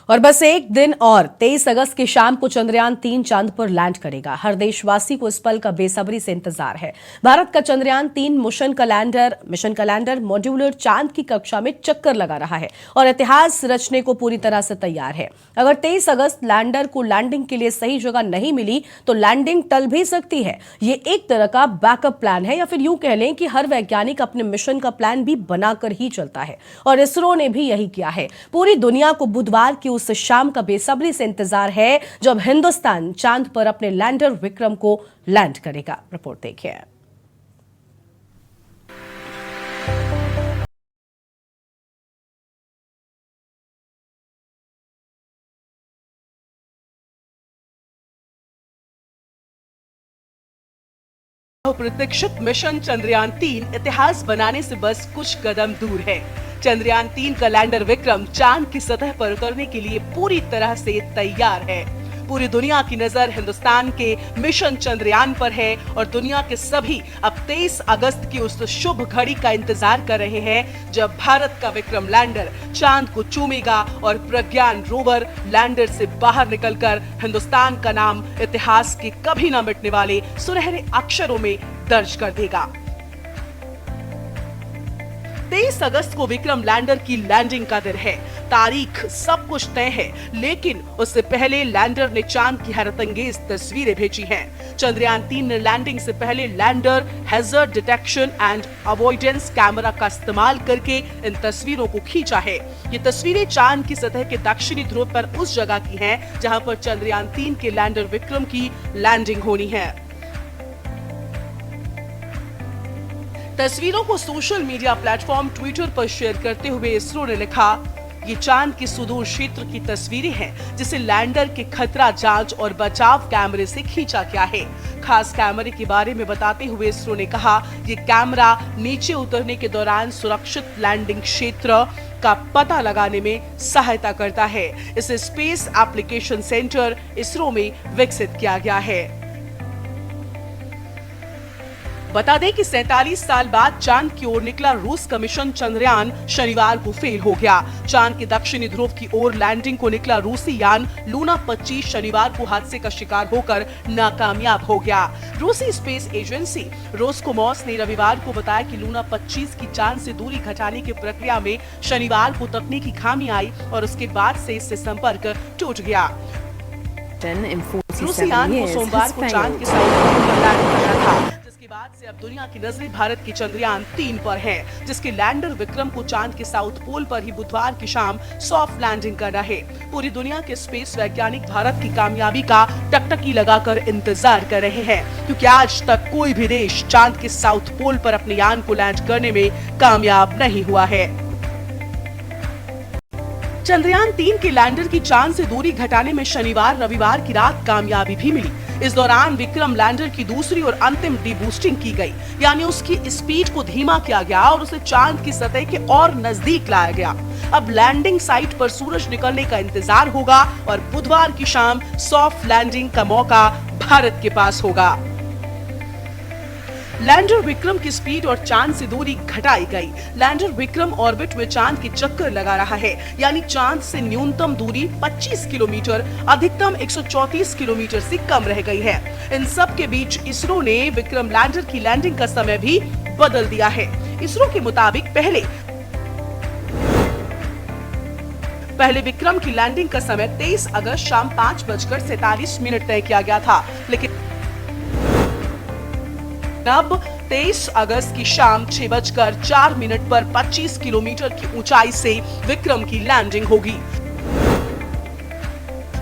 और बस एक दिन और 23 अगस्त की शाम को चंद्रयान 3 चांद पर लैंड करेगा। हर देशवासी को इस पल का बेसब्री से इंतजार है। भारत का चंद्रयान 3 मिशन का लैंडर मॉड्यूलर चांद की कक्षा में चक्कर लगा रहा है और इतिहास रचने को पूरी तरह से तैयार है। अगर 23 अगस्त लैंडर को लैंडिंग के लिए सही जगह नहीं मिली तो लैंडिंग टल भी सकती है। ये एक तरह का बैकअप प्लान है, या फिर यूं कह लें कि हर वैज्ञानिक अपने मिशन का प्लान भी बनाकर ही चलता है और इसरो ने भी यही किया है। पूरी दुनिया को बुधवार की उस शाम का बेसब्री से इंतजार है जब हिंदुस्तान चांद पर अपने लैंडर विक्रम को लैंड करेगा। रिपोर्ट देखिए। प्रतीक्षित मिशन चंद्रयान 3 इतिहास बनाने से बस कुछ कदम दूर है। चंद्रयान 3 का लैंडर विक्रम चांद की सतह पर उतरने के लिए पूरी तरह से तैयार है। पूरी दुनिया की नजर हिंदुस्तान के मिशन चंद्रयान पर है और दुनिया के सभी अब 23 अगस्त की उस शुभ घड़ी का इंतजार कर रहे हैं जब भारत का विक्रम लैंडर चांद को चूमेगा और प्रज्ञान रोवर लैंडर से बाहर निकलकर हिंदुस्तान का नाम इतिहास के कभी न मिटने वाले सुनहरे अक्षरों में दर्ज कर देगा। 23 अगस्त को विक्रम लैंडर की लैंडिंग का दिन है। तारीख सब कुछ तय है, लेकिन उससे पहले लैंडर ने चांद की हैरतअंगेज तस्वीरें भेजी हैं। चंद्रयान 3 ने लैंडिंग से पहले lander hazard detection and avoidance camera का इस्तेमाल करके इन तस्वीरों को खींचा है। ये तस्वीरें चांद की सतह के दक्षिणी ध्रुव पर उस जगह की हैं, जहां पर चंद्रयान 3 के लैंडर विक्रम की लैंडिंग होनी है। तस्वीरों को सोशल मीडिया प्लेटफॉर्म ट्विटर पर शेयर करते हुए इसरो ने लिखा, ये चांद के सुदूर क्षेत्र की तस्वीरें हैं जिसे लैंडर के खतरा जांच और बचाव कैमरे से खींचा गया है। खास कैमरे के बारे में बताते हुए इसरो ने कहा, ये कैमरा नीचे उतरने के दौरान सुरक्षित लैंडिंग क्षेत्र का पता लगाने में सहायता करता है। इसे स्पेस एप्लीकेशन सेंटर इसरो में विकसित किया गया है। बता दें कि 47 साल बाद चांद की ओर निकला रूस का मिशन चंद्रयान शनिवार को फेल हो गया। चांद के दक्षिणी ध्रुव की ओर लैंडिंग को निकला रूसी यान लूना 25 शनिवार को हादसे का शिकार होकर नाकामयाब हो गया। रूसी स्पेस एजेंसी रोस्कोमोस ने रविवार को बताया कि लूना 25 की चांद से दूरी घटाने की प्रक्रिया में शनिवार को तकनीकी खामी आई और उसके बाद से इससे संपर्क टूट गया। रूसी यान को सोमवार को चांद के साथ लैंड करना था। के बाद से अब दुनिया की नजरें भारत के चंद्रयान 3 पर है, जिसके लैंडर विक्रम को चांद के साउथ पोल पर ही बुधवार की शाम सॉफ्ट लैंडिंग करना है। पूरी दुनिया के स्पेस वैज्ञानिक भारत की कामयाबी का टकटकी लगाकर इंतजार कर रहे हैं, क्योंकि आज तक कोई भी देश चांद के साउथ पोल पर अपने यान को लैंड करने में कामयाब नहीं हुआ है। चंद्रयान 3 के लैंडर की चांद से दूरी घटाने में शनिवार रविवार की रात कामयाबी भी मिली। इस दौरान विक्रम लैंडर की दूसरी और अंतिम डीबूस्टिंग की गई, यानी उसकी स्पीड को धीमा किया गया और उसे चांद की सतह के और नजदीक लाया गया। अब लैंडिंग साइट पर सूरज निकलने का इंतजार होगा और बुधवार की शाम सॉफ्ट लैंडिंग का मौका भारत के पास होगा। लैंडर विक्रम की स्पीड और चांद से दूरी घटाई गई। लैंडर विक्रम ऑर्बिट में चांद के चक्कर लगा रहा है, यानी चांद से न्यूनतम दूरी 25 किलोमीटर, अधिकतम 134 किलोमीटर से कम रह गई है। इन सब के बीच इसरो ने विक्रम लैंडर की लैंडिंग का समय भी बदल दिया है। इसरो के मुताबिक पहले विक्रम की लैंडिंग का समय 23 अगस्त शाम 5:47 तय किया गया था, लेकिन अब 23 अगस्त की शाम 6:04 पर 25 किलोमीटर की ऊंचाई से विक्रम की लैंडिंग होगी।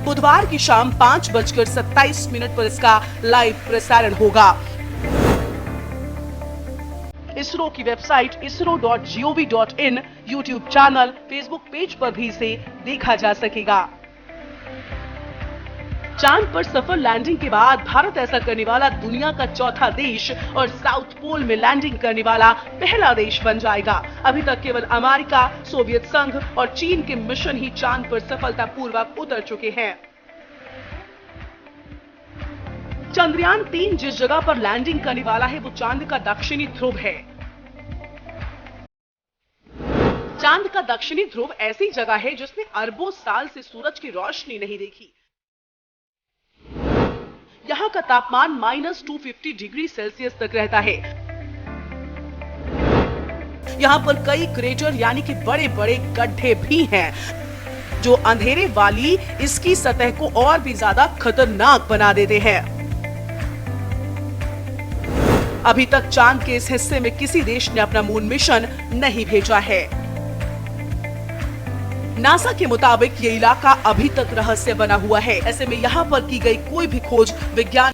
बुधवार की शाम 5:27 पर इसका लाइव प्रसारण होगा। इसरो की website isro.gov.in, YouTube channel, Facebook page पर भी इसे देखा जा सकेगा। चांद पर सफल लैंडिंग के बाद भारत ऐसा करने वाला दुनिया का चौथा देश और साउथ पोल में लैंडिंग करने वाला पहला देश बन जाएगा। अभी तक केवल अमेरिका, सोवियत संघ और चीन के मिशन ही चांद पर सफलतापूर्वक उतर चुके हैं। चंद्रयान 3 जिस जगह पर लैंडिंग करने वाला है वो चांद का दक्षिणी ध्रुव है। चांद का दक्षिणी ध्रुव ऐसी जगह है जिसने अरबों साल से सूरज की रोशनी नहीं देखी। यहाँ का तापमान -250 डिग्री सेल्सियस तक रहता है। यहाँ पर कई क्रेटर यानी कि बड़े बड़े गड्ढे भी हैं, जो अंधेरे वाली इसकी सतह को और भी ज्यादा खतरनाक बना देते हैं। अभी तक चांद के इस हिस्से में किसी देश ने अपना मून मिशन नहीं भेजा है। नासा के मुताबिक ये इलाका अभी तक रहस्य बना हुआ है। ऐसे में यहाँ पर की गई कोई भी खोज विज्ञान